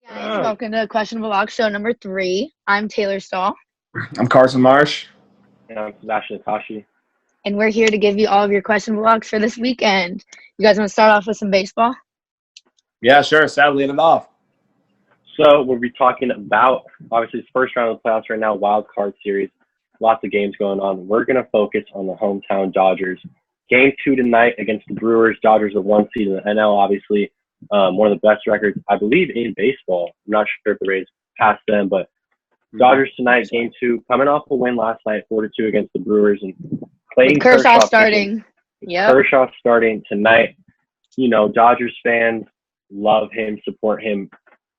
Guys, welcome to Questionable Lock Show number 3. I'm Taylor Stahl, I'm Carson Marsh. And I'm Sebastian Akashi. and we're here to give you all of your questionable locks for this weekend. You guys want to start off with some baseball? Yeah, sure. Sadly, lead it off. So we'll be talking about, obviously, it's first round of the playoffs right now, wild card series, lots of games going on. We're going to focus on the hometown Dodgers. Game 2 tonight against the Brewers. Dodgers are 1 seed in the NL, obviously. One of the best records, I believe, in baseball. I'm not sure if the Rays passed them, but Dodgers tonight, Game 2, coming off a win last night, 4-2 against the Brewers, and playing With Kershaw starting. Yep. Kershaw starting tonight. You know, Dodgers fans love him, support him.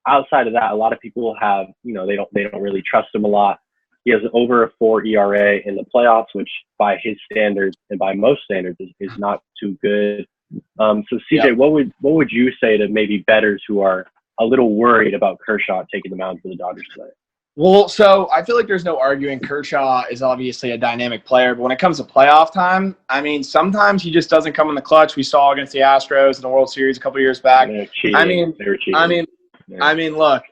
Outside of that, a lot of people have, you know, they don't really trust him a lot. He has over a 4 ERA in the playoffs, which by his standards and by most standards is not too good. So CJ, what would you say to maybe bettors who are a little worried about Kershaw taking the mound for the Dodgers tonight? Well, so I feel like there's no arguing Kershaw is obviously a dynamic player, but when it comes to playoff time, I mean, sometimes he just doesn't come in the clutch. We saw against the Astros in the World Series a couple years back. They were cheating. I mean, look,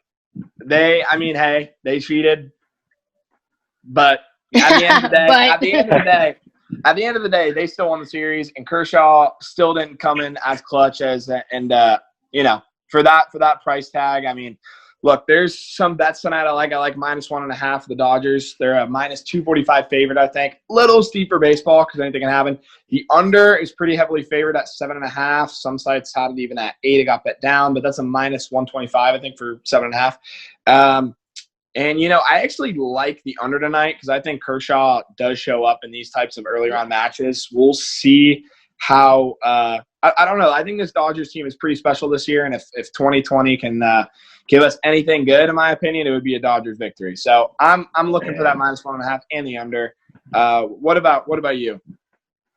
hey, they cheated, but at the end of the day, at the end of the day, they still won the series, and Kershaw still didn't come in as clutch as, and you know, for that price tag, I mean, look, there's some bets tonight I like -1.5 for the Dodgers. They're a -245 favorite, I think. Little steeper baseball because anything can happen. The under is pretty heavily favored at 7.5. Some sites had it even at 8. It got bet down, but that's a -125, I think, for 7.5. And, you know, I actually like the under tonight because I think Kershaw does show up in these types of early round matches. We'll see how I don't know. I think this Dodgers team is pretty special this year, and if 2020 can give us anything good, in my opinion, it would be a Dodgers victory. So I'm looking for that -1.5 and the under. What about you?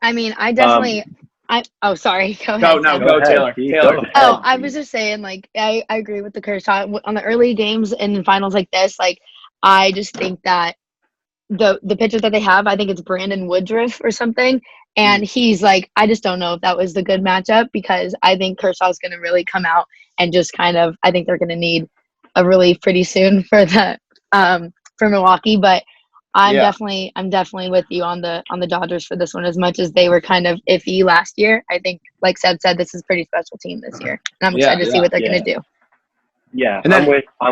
I mean, I definitely oh, sorry. Go ahead. Go Taylor. Taylor. Oh, I was just saying, like, I agree with the Kershaw. On the early games and finals like this, like, I just think that the pitchers that they have, I think it's Brandon Woodruff or something, and he's like, I just don't know if that was the good matchup because I think Kershaw's going to really come out and just kind of, I think they're going to need a relief pretty soon for for Milwaukee, but I'm definitely with you on the Dodgers for this one. As much as they were kind of iffy last year, I think, like Seb said, this is a pretty special team this year, and I'm excited to see what they're going to do. Yeah, and I'm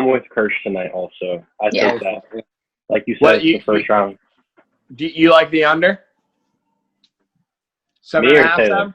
with Kirsch tonight also. I think that, like you said, the first round. Do you like the under? 7.5?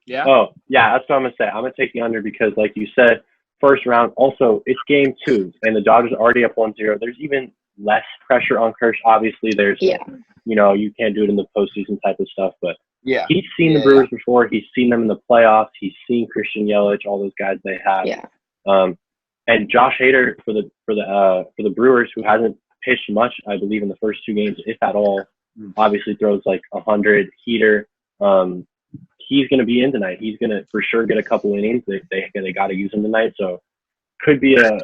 Yeah. Oh, yeah, that's what I'm going to say. I'm going to take the under because, like you said, first round. Also, it's game 2, and the Dodgers are already up 1-0. There's even less pressure on Kirsch. Obviously, there's, you know, you can't do it in the postseason type of stuff, but he's seen the Brewers before. He's seen them in the playoffs. He's seen Christian Yelich, all those guys they have. Yeah. And Josh Hader for the Brewers, who hasn't pitched much, I believe, in the first 2 games, if at all. Obviously, throws like 100 heater. He's going to be in tonight. He's going to for sure get a couple innings. They got to use him tonight. So could be a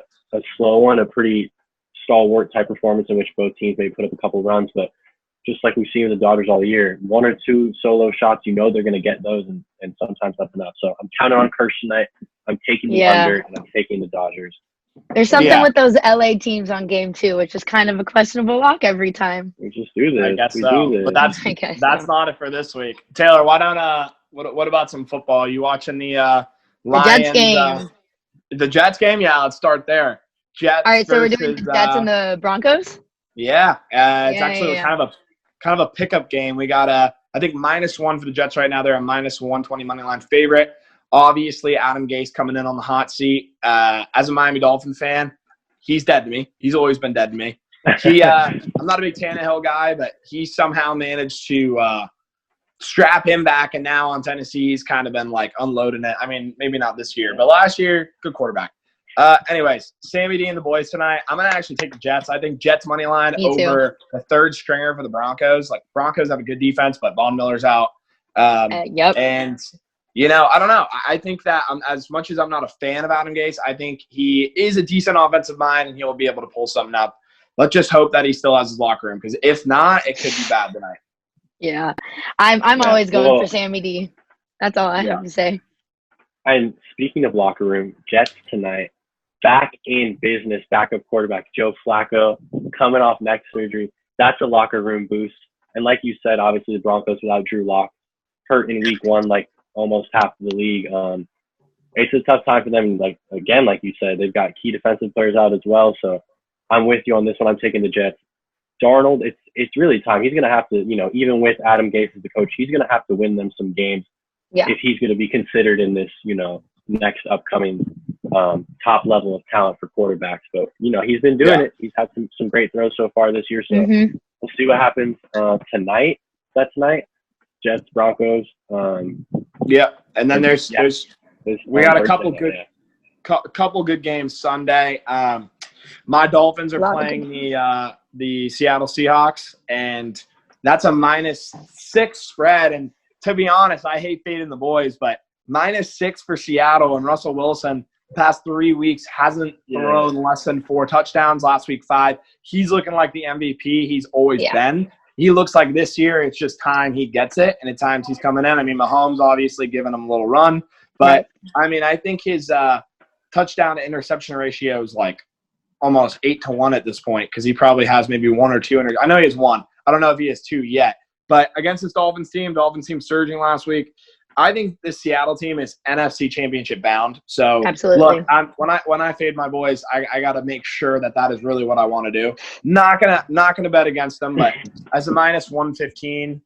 slow one, a pretty stalwart type performance in which both teams may put up a couple runs. But just like we've seen with the Dodgers all year, 1 or 2 solo shots, you know they're going to get those, and sometimes that's enough. So I'm counting on Kirsch tonight. I'm taking the under, and I'm taking the Dodgers. There's something with those LA teams on game 2, which is kind of a questionable lock every time. We just do this. I guess so. But that's not it for this week. Taylor, why don't what about some football? You watching the Lions, Jets game? The Jets game? Yeah, let's start there. Jets. All right, so we're doing the Jets and the Broncos. Yeah, it's actually kind of a pickup game. We got I think -1 for the Jets right now. They're a -120 money line favorite. Obviously, Adam Gase coming in on the hot seat. As a Miami Dolphin fan, he's dead to me. He's always been dead to me. I'm not a big Tannehill guy, but he somehow managed to strap him back, and now on Tennessee, he's kind of been like unloading it. I mean, maybe not this year, but last year, good quarterback. Anyways, Sammy D and the boys tonight. I'm going to actually take the Jets. I think Jets money line over the third stringer for the Broncos. Like, Broncos have a good defense, but Von Miller's out. And, you know, I don't know. I think that as much as I'm not a fan of Adam Gase, I think he is a decent offensive mind, and he'll be able to pull something up. Let's just hope that he still has his locker room, because if not, it could be bad tonight. Yeah. I'm always going for Sammy D. That's all I have to say. And speaking of locker room, Jets tonight. back in business, backup quarterback Joe Flacco coming off neck surgery. That's a locker room boost. And like you said, obviously the Broncos without Drew Lock hurt in week 1, like almost half of the league. It's a tough time for them. Like you said, they've got key defensive players out as well. So I'm with you on this one. I'm taking the Jets. Darnold, it's really time. He's going to have to, even with Adam Gase as the coach, he's going to have to win them some games if he's going to be considered in this, next upcoming top level of talent for quarterbacks. But, he's been doing it. He's had some great throws so far this year. So we'll see what happens tonight. That's tonight. Jets, Broncos. And then there's we got a couple good games Sunday. My Dolphins are playing the Seattle Seahawks, and that's a -6 spread. And to be honest, I hate fading the boys, but -6 for Seattle, and Russell Wilson past 3 weeks hasn't thrown less than 4 touchdowns. Last week 5. He's looking like the MVP he's always been. He looks like this year it's just time he gets it, and at times he's coming in. I mean, Mahomes obviously giving him a little run, but I mean, I think his touchdown to interception ratio is like almost 8-1 at this point, because he probably has maybe 1 or 2. I know he has 1. I don't know if he has 2 yet. But against this Dolphins team surging last week, I think this Seattle team is NFC Championship bound. So absolutely. Look, when I fade my boys, I got to make sure that is really what I want to do. Not gonna bet against them, but as a -115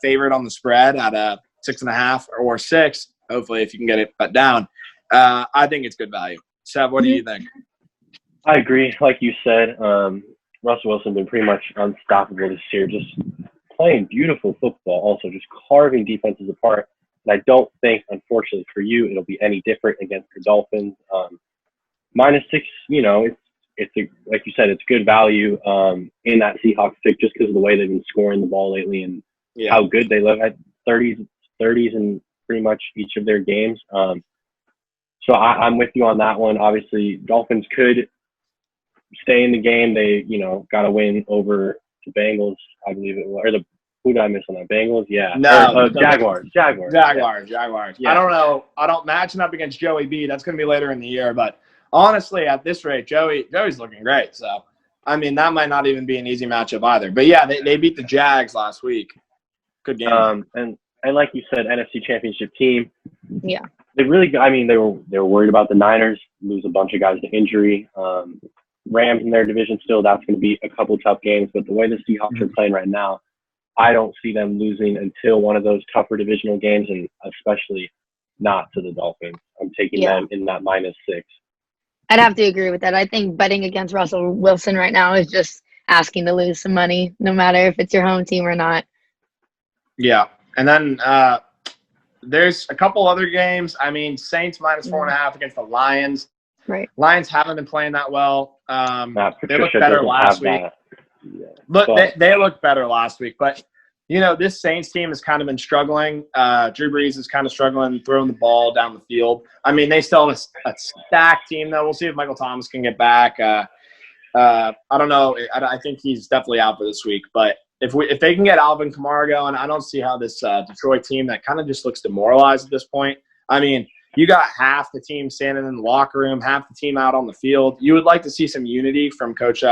favorite on the spread at a 6.5 or 6, hopefully if you can get it bet down, I think it's good value. Seb, what do you think? I agree. Like you said, Russell Wilson been pretty much unstoppable this year, just playing beautiful football, also just carving defenses apart. And I don't think, unfortunately for you, it'll be any different against the Dolphins. -6, it's like you said, it's good value in that Seahawks pick just because of the way they've been scoring the ball lately and how good they look at 30s in pretty much each of their games. So I'm with you on that one. Obviously, Dolphins could stay in the game. They, got a win over the Bengals, I believe it was. Or who did I miss on that? Bengals? Yeah. No. Jaguars. Yeah. I don't know. I don't matching up against Joey B. That's going to be later in the year. But honestly, at this rate, Joey's looking great. So, I mean, that might not even be an easy matchup either. But, yeah, they beat the Jags last week. Good game. And like you said, NFC Championship team. Yeah. They were worried about the Niners, lose a bunch of guys to injury. Rams in their division still, that's going to be a couple tough games. But the way the Seahawks are playing right now, I don't see them losing until one of those tougher divisional games, and especially not to the Dolphins. I'm taking them in that -6. I'd have to agree with that. I think betting against Russell Wilson right now is just asking to lose some money, no matter if it's your home team or not. Yeah. And then there's a couple other games. I mean, Saints -4.5 against the Lions. Right. Lions haven't been playing that well. They looked Patricia better doesn't last have week. that. Yeah. Look, they looked better last week. But, this Saints team has kind of been struggling. Drew Brees is kind of struggling throwing the ball down the field. I mean, they still have a stacked team, though. We'll see if Michael Thomas can get back. I don't know. I think he's definitely out for this week. But if they can get Alvin Kamara going, I don't see how this Detroit team that kind of just looks demoralized at this point. I mean, you got half the team standing in the locker room, half the team out on the field. You would like to see some unity from Coach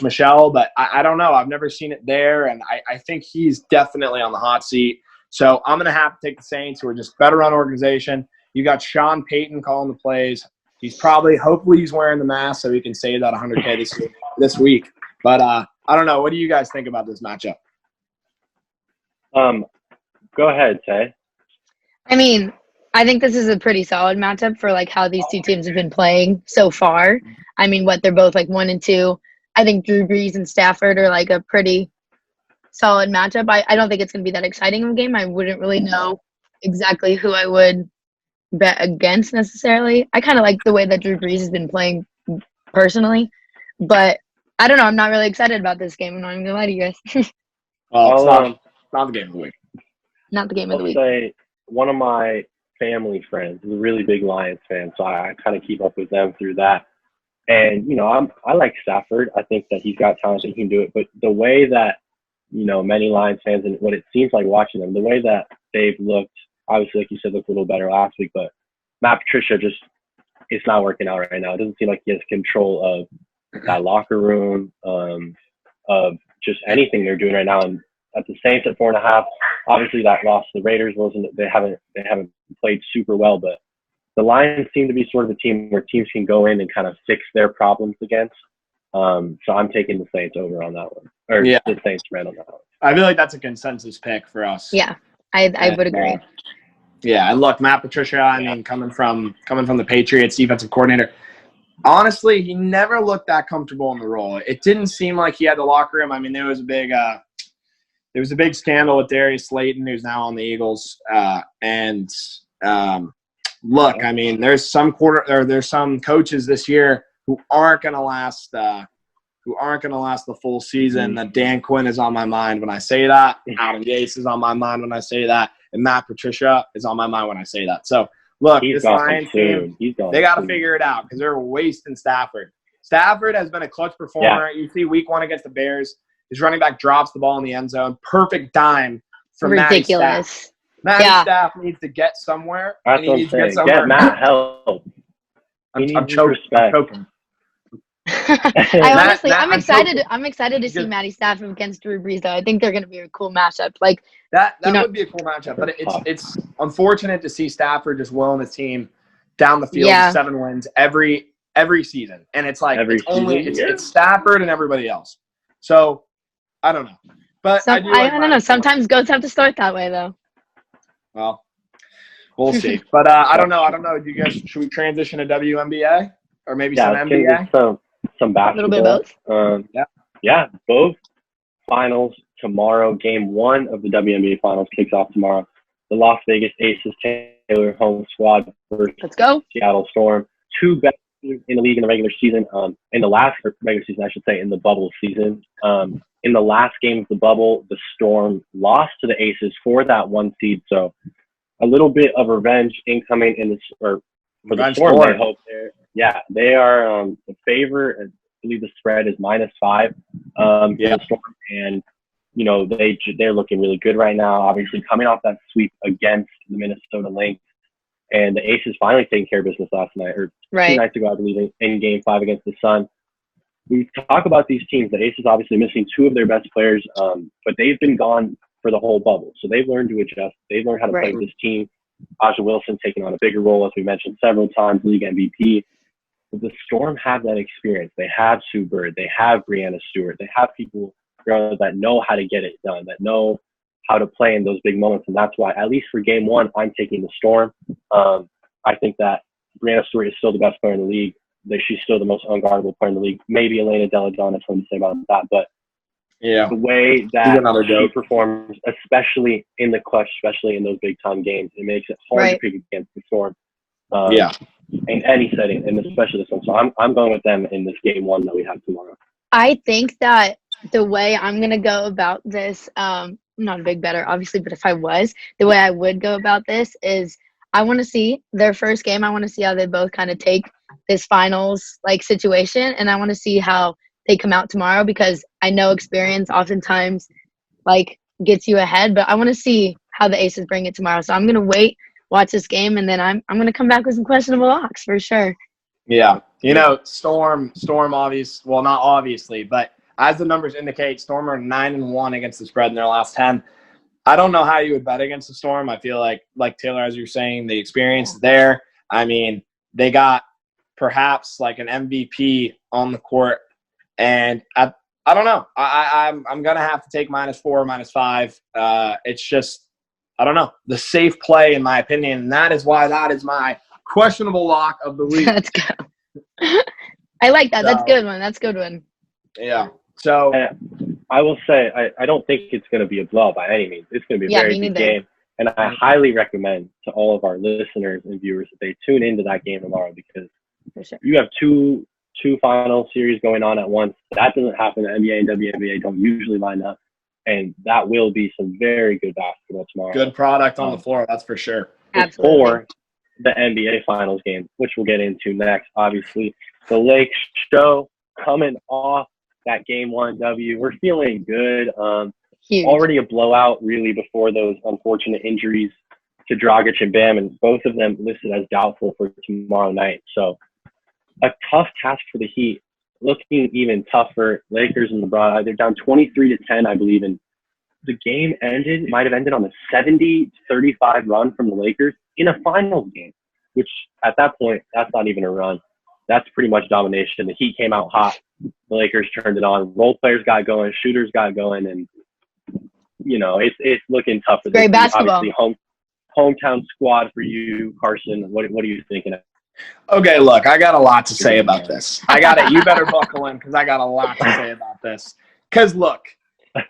Michelle, but I don't know. I've never seen it there, and I think he's definitely on the hot seat. So I'm going to have to take the Saints, who are just better run organization. You got Sean Payton calling the plays. Hopefully he's wearing the mask so he can save that $100K this week. But I don't know. What do you guys think about this matchup? Go ahead, Tay. I mean, I think this is a pretty solid matchup for how these two teams have been playing so far. I mean, they're both 1 and 2. I think Drew Brees and Stafford are a pretty solid matchup. I don't think it's going to be that exciting of a game. I wouldn't really know exactly who I would bet against necessarily. I kind of like the way that Drew Brees has been playing personally, but I don't know. I'm not really excited about this game. I'm not even going to lie to you guys. Well, it's not the game of the week. Not the game of the week. I'll say one of my family friends is a really big Lions fan, so I kind of keep up with them through that. And, I like Stafford. I think that he's got talent and he can do it. But the way that, many Lions fans, and what it seems like watching them, the way that they've looked, obviously, like you said, looked a little better last week, but Matt Patricia just it's not working out right now. It doesn't seem like he has control of that locker room, of just anything they're doing right now. And at the Saints at 4.5, obviously that loss to the Raiders they haven't played super well, but the Lions seem to be sort of a team where teams can go in and kind of fix their problems against. So I'm taking the Saints over on that one, or the Saints ran on that one. I feel like that's a consensus pick for us. Yeah, I would agree. Yeah, and look, Matt Patricia, I mean, coming from the Patriots defensive coordinator, honestly, he never looked that comfortable in the role. It didn't seem like he had the locker room. I mean, there was a big scandal with Darius Slayton, who's now on the Eagles. Look, I mean, there's some coaches this year who aren't going to last the full season. That Dan Quinn is on my mind when I say that. Adam Gase is on my mind when I say that. And Matt Patricia is on my mind when I say that. So, look, this Lions team, they got to figure it out because they're wasting Stafford. Stafford has been a clutch performer. Yeah. You see week 1 against the Bears, his running back drops the ball in the end zone. Perfect dime from ridiculous. Matty Staff needs to get somewhere. That's what I'm saying. Get Matt help. I'm choking. I'm excited to see Matty Stafford against Drew Brees, though. I think they're going to be a cool matchup. Like that would be a cool matchup, but it's unfortunate to see Stafford just willing his team down the field to 7 wins every season, and it's like it's Stafford and everybody else. So I don't know, but I don't know. Sometimes goats have to start that way, though. Well, we'll see. But I don't know. Do you guys should we transition to WNBA or maybe some NBA? Some basketball. A little bit of both. Yeah, both finals tomorrow. Game 1 of the WNBA Finals kicks off tomorrow. The Las Vegas Aces Taylor home squad versus Seattle Storm. 2 best teams in the league in the regular season. In the last regular season, I should say, in the bubble season. In the last game of the bubble, the Storm lost to the Aces for that 1 seed. So a little bit of revenge incoming for the Storm. I hope they are the favorite. I believe the spread is -5 for the Storm, and they're looking really good right now. Obviously, coming off that sweep against the Minnesota Lynx, and the Aces finally taking care of business last night, or 2 nights ago, I believe, in Game 5 against the Sun. We talk about these teams. The Aces obviously missing 2 of their best players, but they've been gone for the whole bubble, so they've learned to adjust. They've learned how to play with this team. Aja Wilson taking on a bigger role, as we mentioned several times, league MVP. But the Storm have that experience. They have Sue Bird. They have Breanna Stewart. They have people that know how to get it done, that know how to play in those big moments. And that's why, at least for Game 1, I'm taking the Storm. I think that Breanna Stewart is still the best player in the league. She's still the most unguardable player in the league. Maybe Elena Delle Donne has something to say about that. But the way that she performs, especially in the clutch, especially in those big-time games, it makes it hard to pick against the Storm. In any setting, and especially this one. So I'm going with them in this Game 1 that we have tomorrow. I think that the way I'm going to go about this, I'm not a big bettor, obviously, but if I was, the way I would go about this is I want to see their first game. I want to see how they both kind of take this finals situation, and I want to see how they come out tomorrow, because I know experience oftentimes gets you ahead, but I want to see how the Aces bring it tomorrow. So I'm going to watch this game, and then I'm going to come back with some questionable locks for sure. Yeah. Storm well, not obviously, but as the numbers indicate, Storm are 9-1 against the spread in their last 10. I don't know how you would bet against the Storm. I feel like Taylor, as you're saying, the experience is there. I mean, they got perhaps an MVP on the court, and I don't know. I'm going to have to take -4, -5. It's just, I don't know, the safe play in my opinion, and that is why that is my questionable lock of the week. Let's go. I like that. That's a good one. That's a good one. Yeah. So I will say I don't think it's going to be a blowout by any means. It's going to be a very good game, and I highly recommend to all of our listeners and viewers that they tune into that game tomorrow, because you have two final series going on at once. That doesn't happen. The NBA and WNBA don't usually line up. And that will be some very good basketball tomorrow. Good product on the floor, that's for sure. Absolutely. Before the NBA Finals game, which we'll get into next, obviously. The Lake Show coming off that Game 1 W. We're feeling good. Huge. Already a blowout, really, before those unfortunate injuries to Dragic and Bam, and both of them listed as doubtful for tomorrow night. So a tough task for the Heat. Looking even tougher. Lakers and LeBron, they're down 23-10, I believe, and the game might have ended on a 70-35 run from the Lakers in a finals game, which at that point, that's not even a run. That's pretty much domination. The Heat came out hot. The Lakers turned it on. Role players got going. Shooters got going. And, it's looking tough for the Great basketball. Obviously, hometown squad for you, Carson. What are you thinking of? Okay, look, I got a lot to say about this. You better buckle in because I got a lot to say about this. Because, look,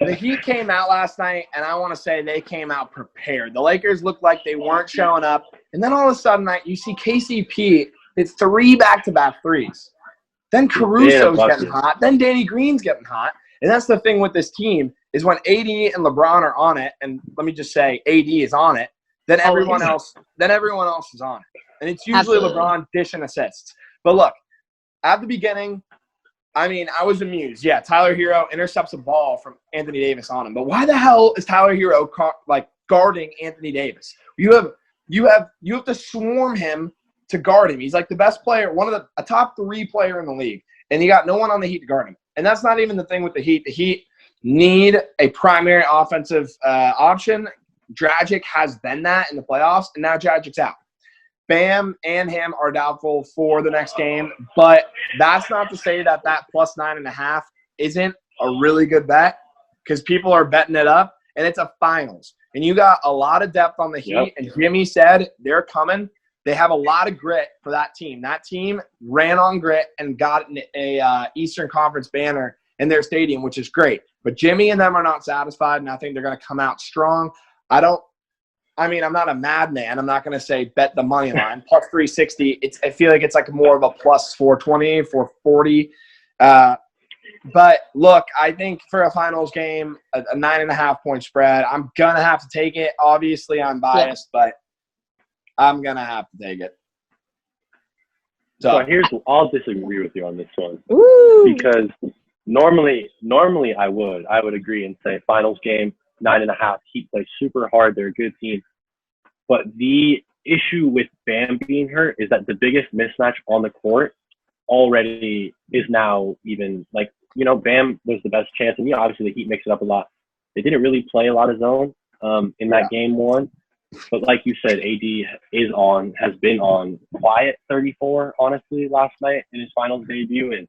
the Heat came out last night, and I want to say they came out prepared. The Lakers looked like they weren't showing up. And then all of a sudden, you see KCP hit 3 back-to-back threes. Then Caruso's getting hot. Then Danny Green's getting hot. And that's the thing with this team is when AD and LeBron are on it, and let me just say AD is on it, then everyone else is on it. And it's usually LeBron dishing assists. But look, at the beginning, I was amused. Yeah, Tyler Hero intercepts a ball from Anthony Davis on him. But why the hell is Tyler Hero guarding Anthony Davis? You have to swarm him to guard him. He's like the best player, a top 3 player in the league, and you got no one on the Heat to guard him. And that's not even the thing with the Heat. The Heat need a primary offensive option. Dragic has been that in the playoffs, and now Dragic's out. Bam and him are doubtful for the next game, but that's not to say that plus 9.5 isn't a really good bet because people are betting it up, and it's a finals. And you got a lot of depth on the Heat, and Jimmy said they're coming. They have a lot of grit for that team. That team ran on grit and got a Eastern Conference banner in their stadium, which is great. But Jimmy and them are not satisfied, and I think they're going to come out strong. I'm not a madman. I'm not going to say bet the money line. Plus 360, I feel like it's like more of a plus 420, 440. But, look, I think for a finals game, a 9.5-point spread, I'm going to have to take it. Obviously, I'm biased, but I'm going to have to take it. So I'll disagree with you on this one. Ooh. Because normally I would agree and say finals game, 9.5. Heat play super hard. They're a good team. But the issue with Bam being hurt is that the biggest mismatch on the court already is now even Bam was the best chance. And obviously the Heat mix it up a lot. They didn't really play a lot of zone in that game 1. But like you said, AD has been on quiet 34, honestly, last night in his finals debut. And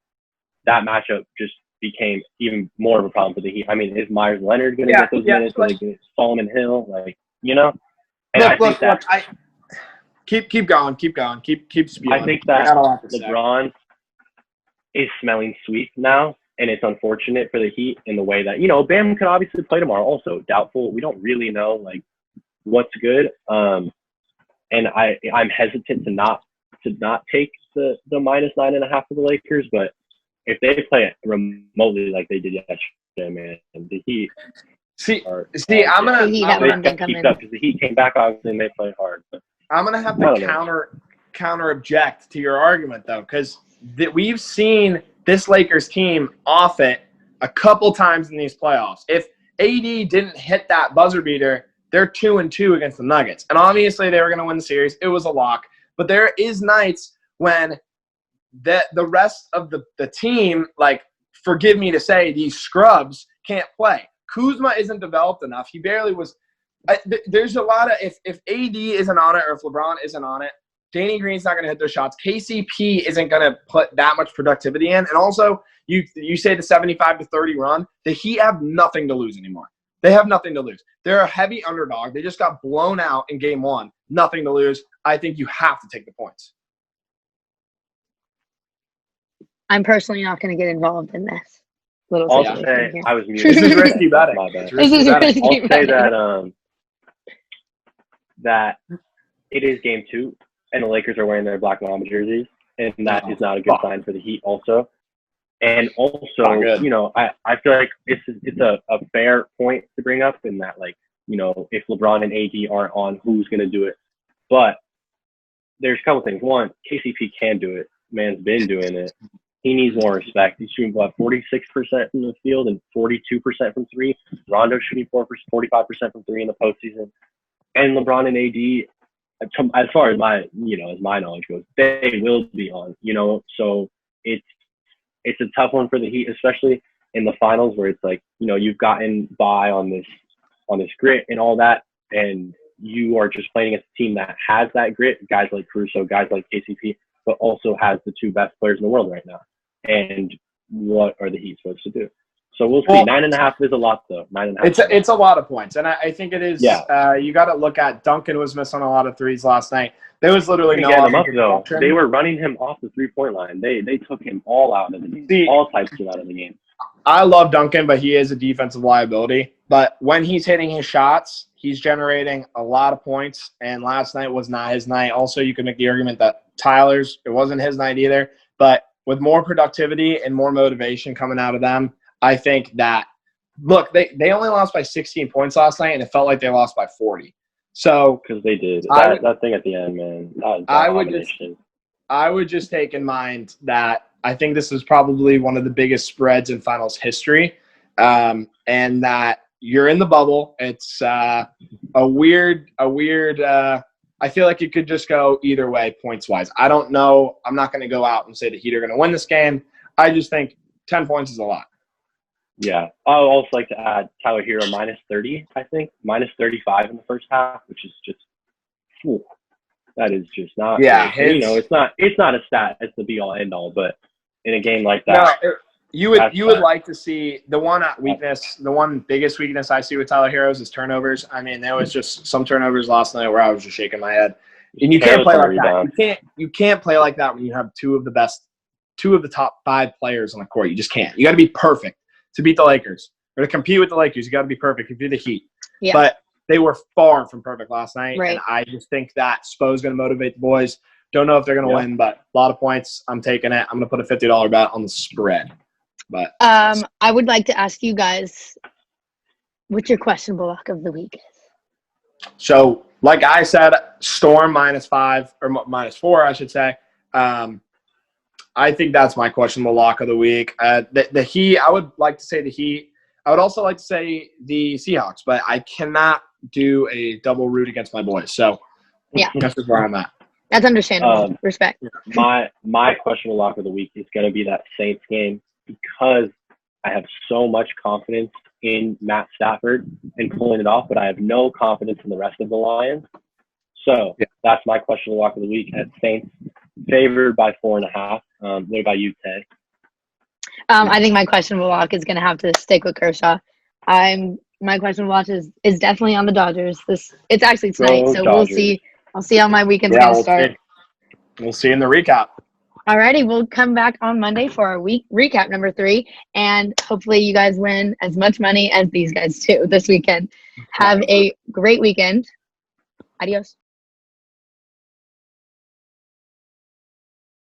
that matchup just became even more of a problem for the Heat. Is Myers Leonard going to get those minutes? Are they going to Solomon Hill? And keep going. Keep spewing. I think that LeBron is smelling sweet now, and it's unfortunate for the Heat in the way that Bam could obviously play tomorrow. Also doubtful. We don't really know what's good. And I'm hesitant to not take the minus 9.5 for the Lakers, but if they play it remotely like they did yesterday, man, the Heat. I'm gonna keep up because the Heat came back obviously and they played hard. But I'm gonna have to counter object to your argument though, because we've seen this Lakers team off it a couple times in these playoffs. If AD didn't hit that buzzer beater, they're 2-2 against the Nuggets, and obviously they were gonna win the series. It was a lock, but there is nights when the rest of the team, forgive me to say, these scrubs can't play. Kuzma isn't developed enough. He barely was. There's a lot of if AD isn't on it or if LeBron isn't on it, Danny Green's not going to hit those shots. KCP isn't going to put that much productivity in. And also, you say the 75-30 run, the Heat have nothing to lose anymore. They have nothing to lose. They're a heavy underdog. They just got blown out in game 1. Nothing to lose. I think you have to take the points. I'm personally not going to get involved in this. I'll say I was muted. This is risky betting. I'll say that it is game 2, and the Lakers are wearing their black Mamba jerseys, and that is not a good sign for the Heat also. And also, I feel like it's a fair point to bring up in that, if LeBron and AD aren't on, who's going to do it? But there's a couple things. One, KCP can do it. Man's been doing it. He needs more respect. He's shooting 46% from the field and 42% from 3. Rondo's shooting 45% from 3 in the postseason. And LeBron and AD, as far as my knowledge goes, they will be on. So it's a tough one for the Heat, especially in the finals where it's like, you've gotten by on this grit and all that, and you are just playing against a team that has that grit, guys like Caruso, guys like KCP, but also has the two best players in the world right now. And what are the Heat supposed to do? So we'll see. 9.5 is a lot, though. 9.5. It's a lot of points, and I think it is. Yeah. You got to look at Duncan was missing a lot of threes last night. There was literally no getting him up, though. They were running him off the 3-point line. They took him all out of the game. All types of out of the game. I love Duncan, but he is a defensive liability. But when he's hitting his shots, he's generating a lot of points, and last night was not his night. Also, you could make the argument that it wasn't his night either. But with more productivity and more motivation coming out of them, I think that, look, they only lost by 16 points last night, and it felt like they lost by 40. So because they did that thing at the end, man. I would just take in mind that I think this is probably one of the biggest spreads in finals history, and that you're in the bubble. It's a weird. I feel like it could just go either way points wise. I don't know. I'm not going to go out and say the Heat are going to win this game. I just think 10 points is a lot. Yeah. I would also like to add Tyler Hero minus 30, I think. Minus 35 in the first half, which is just that is just not. Yeah. It's not a stat. It's the be all end all. But in a game like that, no, you would like to see the one weakness. The one biggest weakness I see with Tyler Hero is turnovers. I mean, there was just some turnovers last night where I was just shaking my head. And you can't play like that. You can't play like that when you have two of the top 5 players on the court. You just can't. You got to be perfect to beat the Lakers or to compete with the Lakers. You got to be perfect if you're the Heat. Yeah. But they were far from perfect last night, right. And I just think that Spo's going to motivate the boys. Don't know if they're going to win, but a lot of points. I'm taking it. I'm going to put a $50 bet on the spread. But I would like to ask you guys what your questionable lock of the week is. So, like I said, Storm -5 or -4, I should say. I think that's my questionable lock of the week. The Heat, I would like to say the Heat. I would also like to say the Seahawks, but I cannot do a double root against my boys. So, yeah, that's just where I'm at. That's understandable. Respect. My questionable lock of the week is going to be that Saints game because I have so much confidence in Matt Stafford and pulling it off, but I have no confidence in the rest of the Lions. So that's my questionable lock of the week at Saints, favored by 4.5. What about you, Tay? I think my questionable lock is going to have to stick with Kershaw. My questionable lock is definitely on the Dodgers. It's actually tonight, so Dodgers. We'll see. I'll see how my weekend's going to start. We'll see in the recap. Alrighty, we'll come back on Monday for our week recap number 3, and hopefully you guys win as much money as these guys do this weekend. Have a great weekend. Adios.